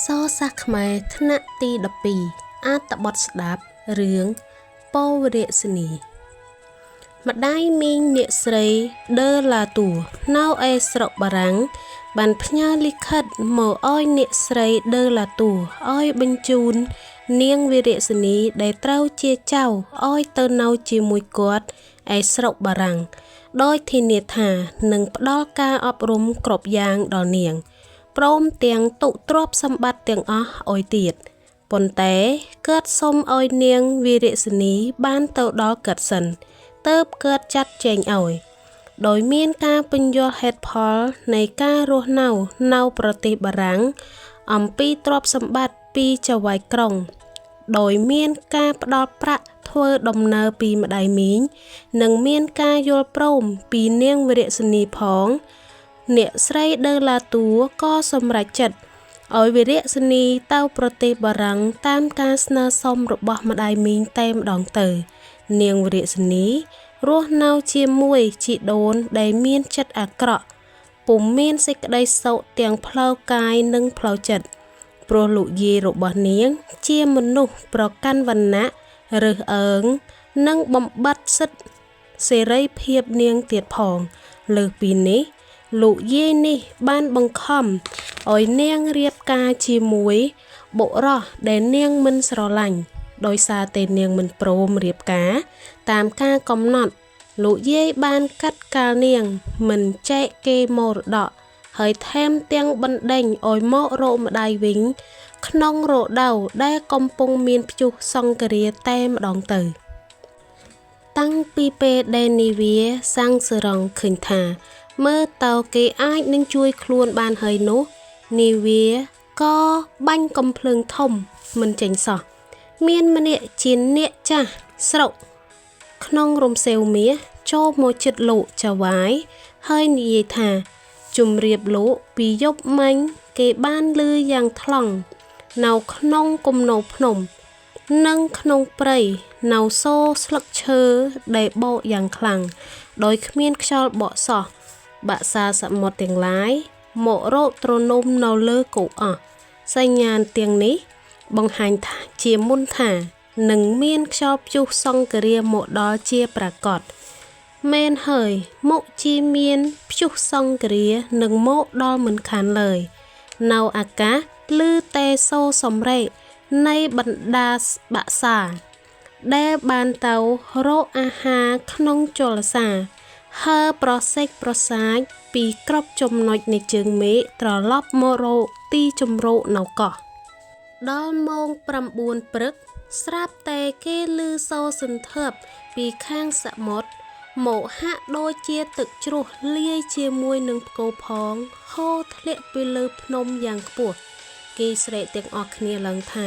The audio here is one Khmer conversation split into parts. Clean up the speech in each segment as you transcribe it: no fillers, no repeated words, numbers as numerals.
សរសាស្ត្រខ្មែរថ្នាក់ទី12អត្ថបទស្ដាប់រឿងពររាជសេនីម្ដាយមីងអ្នកស្រីដឺឡាតួនៅឯស្រុកបារាំងបានផ្ញើលិខិតមកឲ្យអ្នកស្រីដឺឡាតួឲ្យបញ្ជូននាងវីរៈសេនីដែលត្រូវជាចៅឲ្យទៅនៅជាមួយគាត់ឯស្រុកបារាំងដោយធានាថានឹងផ្ដល់ការអប់រំគ្រប់យ៉ាងដល់នាងព្រមទាំងទុទ្រព្យសម្បត្តិទាំងអស់ឲ្យទៀតប៉ុន្តែគាត់សុំឲ្យនាងវីរៈសេនីបានទៅដល់គាត់សិនទើបគាត់ចាត់ចែងឲ្យដោយមានការពន្យល់ហេតុផលនៃការរស់នៅប្រទេសបារាំងអំពីទ្រព្យសម្បត្តិពីចៅហ្វាយក្រុងដោយមានការផ្ដល់ប្រាក់ធ្វើដំណើរពីម្ដាយមីងនិងមានការយល់ព្រមពីនាងវីរៈសេនីផងអ្នកស្រីដឺឡាតួក៏សម្រេចចិត្តឲ្យវីរៈសេនីទៅប្រទេសបារាំងតាមការស្នើសុំរបស់ម្ដាយមីងតែម្ដងទៅនាងវីរៈសេនីរស់នៅជាមួយជីដូនដែលមានចិត្តអាក្រក់ពុំមានសេចក្តីសុខទាំងផ្លូវកាយនិងផ្លូវចិត្តព្រោះលោកយាយរបស់នាងជាមនុស្សប្រកាន់វណ្ណៈរើសអើងនិងបំបត្តិសិទ្ធិសេរីភាពនាងទៀតផងលើសពីនេះលោកយាយនេះបានបង្ខំឲ្យនាងរៀបការជាមួយបុរសដែលនាងមិនស្រឡាញ់ដោយសារតែនាងមិនព្រមរៀបការតាមការកំណត់លោកយាយបានកាត់កាលនាងមិនចែកគេមរតកហើយថែមទាំងបណ្ដេញឲ្យមករកម្ដាយវិញក្នុងរដូវដែលកំពុងមានព្យុះសង្គ្រាតែម្ដងទៅតាំងពីពេលដែលនាវាសាំងសរងឃើញថាមើលទៅគេអាចនឹងជួយខ្លួនបានហើយនោះនាវាក៏បាញ់កំភ្លើងធំមិនចេញសោះមានម្នាក់ជាអ្នកចាស់ស្រុកក្នុងរំសេវមាសចូលមកជិតលោកចៅហ្វាយហើយនិយាយថាជំរាបលោកពីយប់មិញគេបានឮយ៉ាងថ្លង់នៅក្នុងគំនរភ្នំនិងក្នុងព្រៃនៅសូរស្លឹកឈើដែលបោកយ៉ាងខ្លាំងដោយគ្មានខ្យល់បក់សោះបាក់សាសមុទ្រទាំងឡាយមករកទ្រនំនៅលើគោកអស់សញ្ញាណទាំងនេះបង្ហាញថាជាមុនថានឹងមានខ្យល់ព្យុះសង្គ្រាមកដល់ជាប្រាកដមែនហើយមកជាមានព្យុះសង្គ្រានឹងមកដល់មិនខានឡើយនៅអាកាសឮតែសូរសំរែកនៃបណ្ដាបាក់សាដែលបានទៅរកអាហារក្នុងជលសាហើរប្រសេកប្រសាចពីគ្រប់ចំណុចនៃជើងមេឃត្រឡប់មករកទីជម្រកនៅកោះដល់ម៉ោង9ព្រឹកស្រាប់តែគេឮសូរសន្ធាប់ពីខាងសមុទ្រមកហាក់ដូចជាទឹកជ្រោះលាយជាមួយនឹងផ្គរផងហូរធ្លាក់ពីលើភ្នំយ៉ាងខ្ពស់គេស្រែកទាំងអស់គ្នាឡើងថា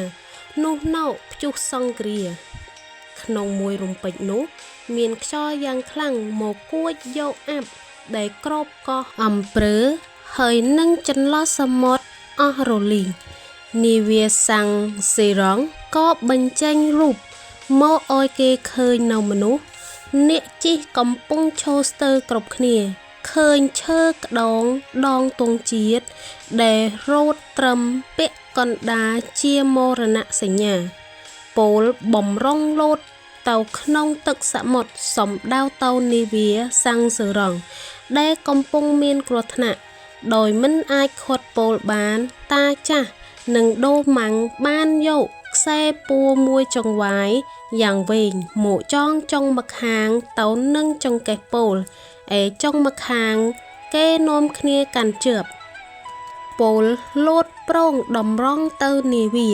នោះនៅព្យុះសង្គ្រាក្នុងមួយរំពេចនោះមានខ្យល់យ៉ាងខ្លាំងមកគួចយកអាប់ដែលគ្របកោះអំព្រើហើយនឹងចន្លោះសមុទ្រអស់រលីងនាវាសាំងសេរងក៏បញ្ចេញរូបមកឲ្យគេឃើញនៅមនុស្សអ្នកជិះកំពុងឈរស្ទើរគ្រប់គ្នាឃើញឈើក្តងដងទងជាតិដែលរោតត្រឹមពាក់កណ្ដាលជាមរណសញ្ញាពោលបំរុងលោតទៅក្នុងទឹកសមុទ្រសំដៅទៅនាវាសាំងសឺរងដែលកំពុងមានគ្រោះថ្នាក់ដោយមិនអាចខាត់ពោលបានតាចាស់និងដូម៉ាំងបានយកខ្សែពួរមួយចង្វាយយ៉ាងវែងមកចងចុងម្ខាងទៅនឹងចង្កេះពោលឯចុងម្ខាងគេនាំគ្នាកាន់ជើបពោលលោតប្រងតម្រង់ទៅនាវា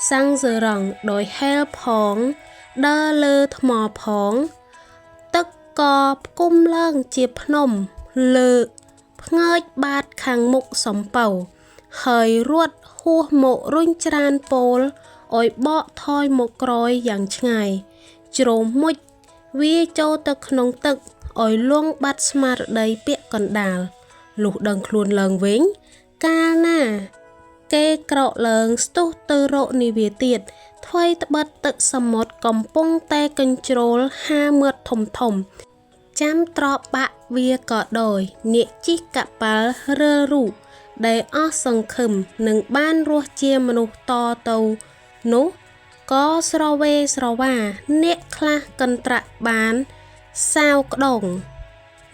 សាំងសឺរងដោយហែលផងដើរលើថ្មផងទឹកក៏ផ្គុំឡើងជាភ្នំលើផ្ងើចបាតខាងមុខសំពៅហើយរត់ហួសមករុញច្រានពោលឲ្យបកថយមកក្រោយយ៉ាងឆ្ងាយជ្រោមមុជវាចូលទៅក្នុងទឹកឲ្យលង់បាត់ស្មារតីពាក់កណ្ដាលលុះដឹងខ្លួនឡើងវិញកាលណាគេក្រោកឡើងស្ទុះទៅរកនាវាទៀតថ្វីត្បិតទឹកសមុទ្រកំពុងតែកញ្ជ្រោលហាមើតធំចាំត្របាក់វាក៏ដោយអ្នកជិះកប៉ាល់រើរូ ដែលអស់សង្ឃឹមនឹងបានរស់ជាមនុស្សតទៅនោះក៏ស្រវេស្រវាអ្នកខ្លះកន្ត្រាក់បានសាវក្ដង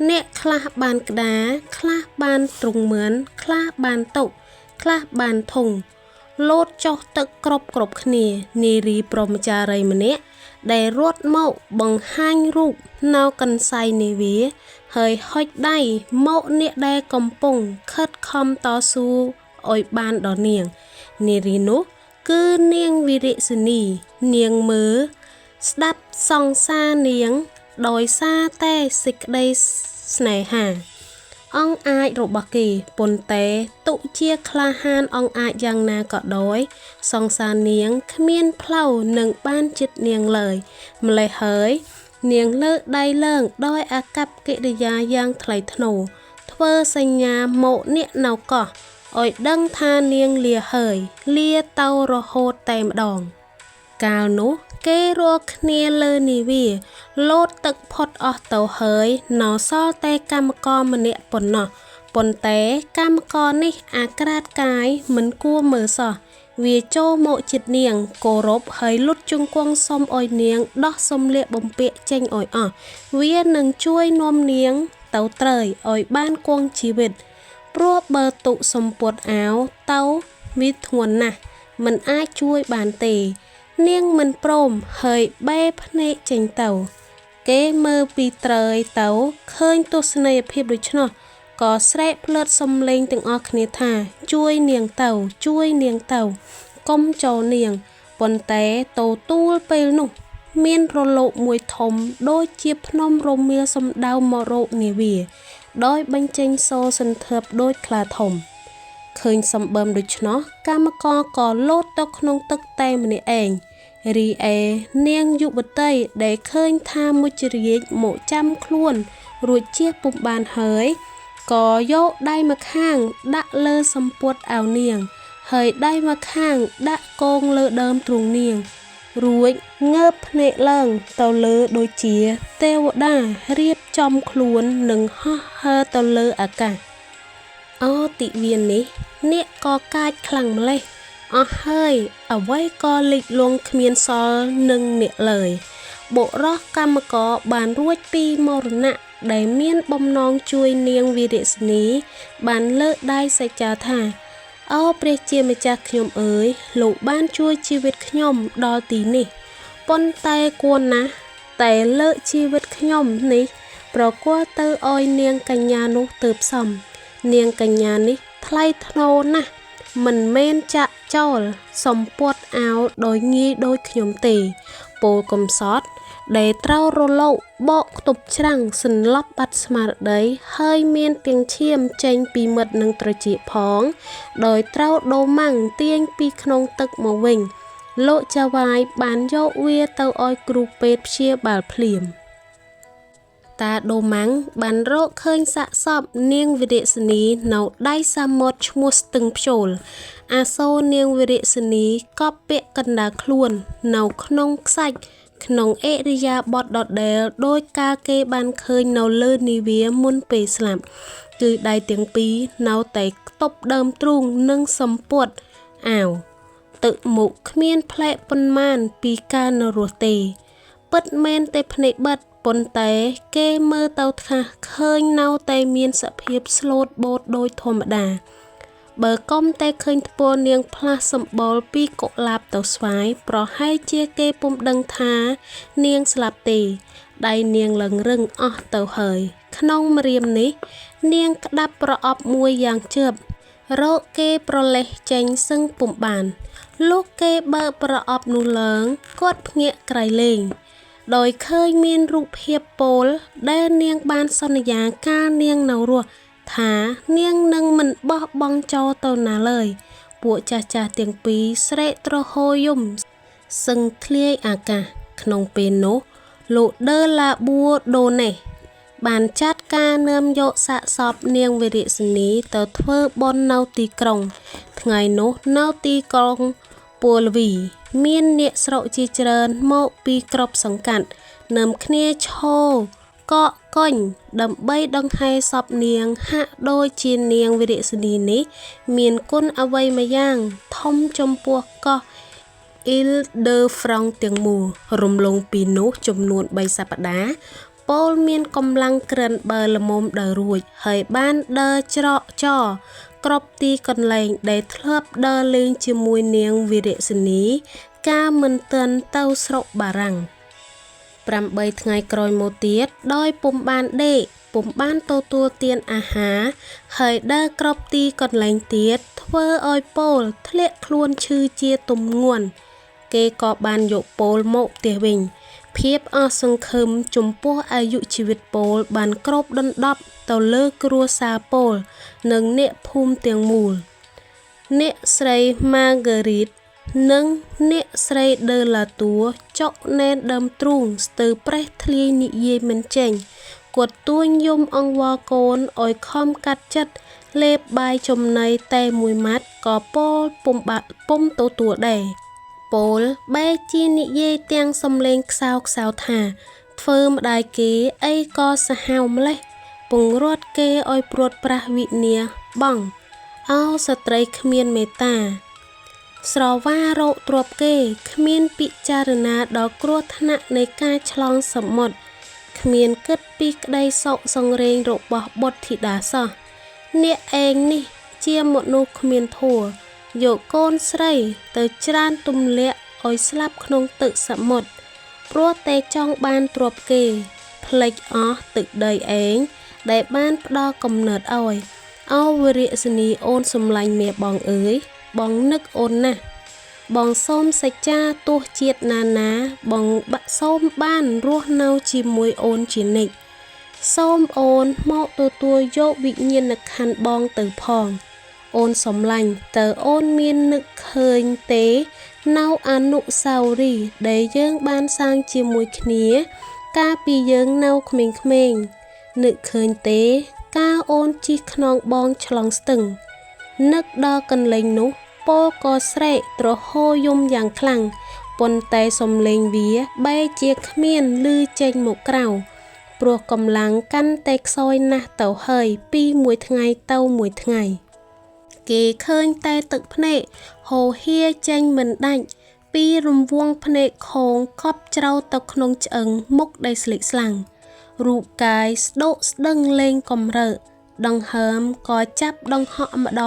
អ្នកខ្លះបានក្តារខ្លះបានទ្រង់មឿនខ្លះបានតុខ្លះបានធុងលោតចុះទឹកគ្រប់គ្នានារីព្រហ្មចារីម្នាក់ដែលរត់មកបង្ហាញរូបនៅកន្សែងនាវាហើយហុចដៃមកអ្នកដែលកំពុងខិតខំតស៊ូឲ្យបានដល់នាងនារីនោះគឺនាងវីរសិនីនាងមើលស្ដាប់សង្សារនាងដោយសារតែសេចក្តីស្នេហាអង្គអាចរបស់គេប៉ុន្តែទុជាក្លាហានអង្គអាចយ៉ាងណាក៏ដោយសង្សារនាងគ្មានផ្លូវនឹងបានចិត្តនាងឡើយម្លេះហើយនាងលើកដៃឡើងដោយអាកប្បកិរិយាយ៉ាងថ្លៃថ្នូរធ្វើសញ្ញាមកអ្នកនៅកោះឲ្យដឹងថានាងលាហើយលាទៅរហូតតែម្ដងកាលនោះគេរកគ្នាលើនាវាលោតទឹកផុតអស់ទៅហើយនៅសល់តែកម្មករម្នាក់ប៉ុណ្ណោះប៉ុន្តែកម្មករនេះអាក្រាតកាយមិនគួរមើលសោះវាចូលមកជិតនាងគោរពហើយលុតជង្គង់សុំឲ្យនាងដោះសម្លៀកបំពាក់ចេញឲ្យអស់វានឹងជួយនាំនាងទៅត្រើយឲ្យបានគង់ជីវិតព្រោះបើទុសម្ពុតអាវទៅវាធ្ងន់ណាស់មិនអាចជួយបានទេនាងមិនព្រមហើយបែរភ្នែកចេញទៅគេមើលពីត្រើយទៅឃើញទស្សនីយភាពដូច្នោះក៏ស្រែកផ្លើតសំឡេងទាំងអស់គ្នាថាជួយនាងទៅជួយនាងទៅកុំចូលនាងប៉ុន្តែតូទួលពេលនោះមានរលកមួយធំដូចជាភ្នំរមៀលសំដៅមករកនាវាដោយបញ្ចេញសូរសន្ធើបដូចខ្លាធំឃើញសម្បើមដូច្នោះកម្មករក៏លោតទៅក្នុងទឹកតែម្នាក់ឯងរីឯនាងយុវតីដែលឃើញថាមុជរាជមកចាំខ្លួនរួចជះពុំបានហើយក៏យកដៃម្ខាងដាក់លើសម្ពុតអាវនាងហើយដៃម្ខាងដាក់កងលើដើមទ្រូងនាងរួចងើបភ្នែកឡើងទៅលើដូចជាទេវតារៀបចំខ្លួននឹងហោះហើរទៅលើអាកាសអូទិវាននេះអ្នកក៏កាចខ្លាំងម្លេះអស់ហើយអ្វីក៏លិចលង់គ្មានសល់នឹងអ្នកឡើយបុរសកម្មករបានរួចពីមរណៈដែលមានបំណងជួយនាងវីរសិនីបានលើកដៃសច្ចាថាអូព្រះជាម្ចាស់ខ្ញុំអើយលោកបានជួយជីវិតខ្ញុំដល់ទីនេះប៉ុន្តែគួរណាស់តែលើកជីវិតខ្ញុំនេះប្រគល់ទៅឲ្យនាងកញ្ញានោះទើបសមនាងកញ្ញានេះថ្លៃថ្នូរណាស់មិនមែនចាក់ចោលសម្ពុតអាវដោយងាយដូចខ្ញុំទេពលកំសត់ដែលត្រូវរលកបកខ្ទប់ច្រាំងសន្លប់បាត់ស្មារតីហើយមានទាំងឈាមចេញពីមាត់និងត្រចៀកផងដោយត្រូវដូរម៉ាំងទាញពីក្នុងទឹកមកវិញលោកចាវាយបានយកវាទៅឲ្យគ្រូពេទ្យព្យាបាលភ្លាមតាដូម៉ាំងបានរកឃើញសាកសពនាងវីរសិនីនៅដៃសមុទ្រឈ្មោះស្ទឹងព្យូលអាសូរនាងវីរសិនីក៏ពាក់កណ្ដាលខ្លួននៅក្នុងខ្សាច់ក្នុងអិរិយាបថដដែលដោយការគេបានឃើញនៅលើនាវាមុនពេលស្លាប់គឺដៃទាំងពីរនៅតែខ្ទប់ដើមទ្រូងនិងសម្ពុតអាវទឹកមុខគ្មានផ្លែកប៉ុន្មានពីការនៅរស់ទេពិតមែនតែភ្នែកបិទប៉ុន្តែគេមើលទៅថាឃើញនៅតែមានសភាពស្លូតបូតដោយធម្មតាបើកុំតែឃើញថ្ពាល់នាងផ្លាស់សម្បល់ពីកុលាបទៅស្វាយប្រហែលជាគេពុំដឹងថានាងស្លាប់ទេដៃនាងឡើងរឹងអស់ទៅហើយក្នុងម្រាមនេះនាងក្តាប់ប្រអប់មួយយ៉ាងជឿបរកគេប្រលេះចេញសឹងពុំបានលុះគេបើកប្រអប់នោះឡើងគាត់ភ្ញាក់ក្រៃលែងដោយឃើញមានរូបភាពពលដែលនាងបានសន្យាកាលនាងនៅរស់ថានាងនឹងមិនបោះបង់ចោលទៅណាឡើយពួកចាស់ទាំងពីរស្រែកទ្រហោយំសឹងធ្លាយអាកាសក្នុងពេលនោះលោកដឺឡាប៊ូដូណេសបានចាត់ការនាំយកសាកសពនាងវីរសិនីទៅធ្វើបុណ្យនៅទីក្រុងថ្ងៃនោះនៅទីក្រុងពលវីមានអ្នកស្រុកជាច្រើនមកពីគ្រប់សង្កាត់នាំគ្នាឈរកក កុញដើម្បីដង្ហែសពនាងហាក់ដូចជានាងវិរៈសិនីនេះមានគុណអ្វីមួយយ៉ាងធំចំពោះកោះ Île-de-France ទាំងមូលរំលងពីនោះចំនួន3សប្តាហ៍ពោលមានកម្លាំងក្រិនបើល្មមដើររួចហើយបានដើរច្រកចរគ្រប់ទីកន្លែងដែលធ្លាប់ដើរលេងជាមួយនាងវិរៈសិនីកាលមិនទាន់ទៅស្រុកបារាំង8ថ្ងៃក្រោយមកទៀតដោយពុំបានដេកពុំបានទទួលទានអាហារហើយដើរគ្រប់ទីកន្លែងទៀតធ្វើឲ្យពោលធ្លាក់ខ្លួនឈឺជាទំងាន់គេក៏បានយកពោលមកផ្ទះវិញភាពអស់សង្ឃឹមចំពោះអាយុជីវិតពោលបានគ្របដណ្ដប់ទៅលើគ្រួសារពោលនិងអ្នកភូមិទាំងមូលអ្នកស្រី Marguerite និងអ្នកស្រី De La Tour ចុកណែនដើមទ្រូងស្ទើរប្រេះធ្លាយនិយាយមិនចេញគាត់ទួញយំអង្វរកូនឲ្យខំកាត់ចិត្តលេបបាយចំណីតែមួយម៉ាត់ក៏ពោលពុំទទួលដែរពោលបែរជានិយាយទាំងសំឡេងខ្សោថាធ្វើម្ដាយគេអីក៏សាហាវម្លេះពង្រត់គេឲ្យព្រួតប្រាស់វិនាបងអោស្ត្រីគ្មានមេត្តាស្រវារោគទ្រពគេគ្មានពិចារណាដល់គ្រោះថ្នាក់នៃការឆ្លងសមុទ្រគ្មានគិតពីក្តីសោកសង្រេងរបស់បុត្រធីតាសោះអ្នកឯងនេះជាមនុស្សគ្មានធម៌យកកូនស្រីទៅច្រានទម្លាក់ឲ្យស្លាប់ក្នុងទឹកសមុទ្រព្រោះតែចង់បានទ្រព្យគេផ្លេចអស់ទឹកដីឯងដែលបានផ្ដល់កំណើតឲ្យអោវិរៈសិនីអូនសំឡាញ់មេបងអើយបងនឹកអូនណាស់បងសូមសច្ចាទោះជាតិណាបងសូមបានរស់នៅជាមួយអូនជានិច្ចសូមអូនមកទទួលយកវិញ្ញាណក្ខន្ធបងទៅផងអូនសំឡាញ់តើអូនមាននឹកឃើញទេនៅអនុស្សាវរីយ៍ដែលយើងបានសាងជាមួយគ្នាកាលពីយើងនៅក្មេងៗនឹកឃើញទេកាលអូនជិះខ្នងបងឆ្លងស្ទឹងនឹកដល់កន្លែងនោះពោលក៏ស្រែកទ្រហោយំយ៉ាងខ្លាំងប៉ុន្តែសំឡេងវាបែរជាគ្មានឮចេញមកក្រៅព្រោះកម្លាំងកាន់តែខ្សោយណាស់ទៅហើយពីមួយថ្ងៃទៅមួយថ្ងៃគេឃើញតែទឹកភ្នែកហូរហៀចេញមិនដាច់ពីរង្វង់ភ្នែកខោងកប់ច្រៅទៅក្នុងឆ្អឹងមុខដែលស្លេកស្លាំងរូបកាយស្ដោកស្ដឹងលេងកំរើកដង្ហើមក៏ចាប់ដង្ហក់ម្ដ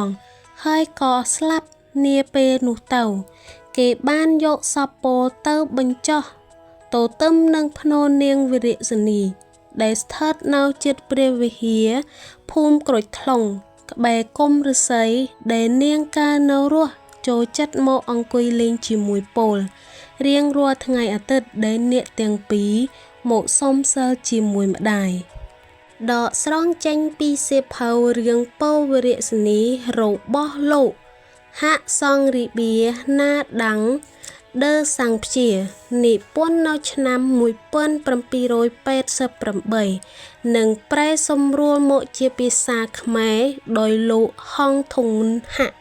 ងហើយក៏ស្លាប់នាពេលនោះទៅគេបានយកសពពោលទៅបញ្ចុះទៅទឹមនឹងភ្នោនាងវិរៈសិនីដែលស្ថិតនៅជិតព្រះវិហារភូមិក្រូចថ្លុងក្បែរគុម្ពឫស្សីដែលនាងកាលនៅរស់ចូលចិត្តមកអង្គុយលេងជាមួយពោលរៀងរាល់ថ្ងៃអាទិត្យដែលអ្នកទាំងពីរមកសុំសិលជាមួយម្ដាយដកស្រង់ចេញពីសៀវភៅរឿងពោលវិរៈសិនីរបស់លោកហាក់សង់រីបៀណាដាំងដឺសាំងព្យានិពន្ធនៅឆ្នាំ1788និងប្រែសម្រួលមកជាភាសាខ្មែរដោយលោកហងធុងហាក់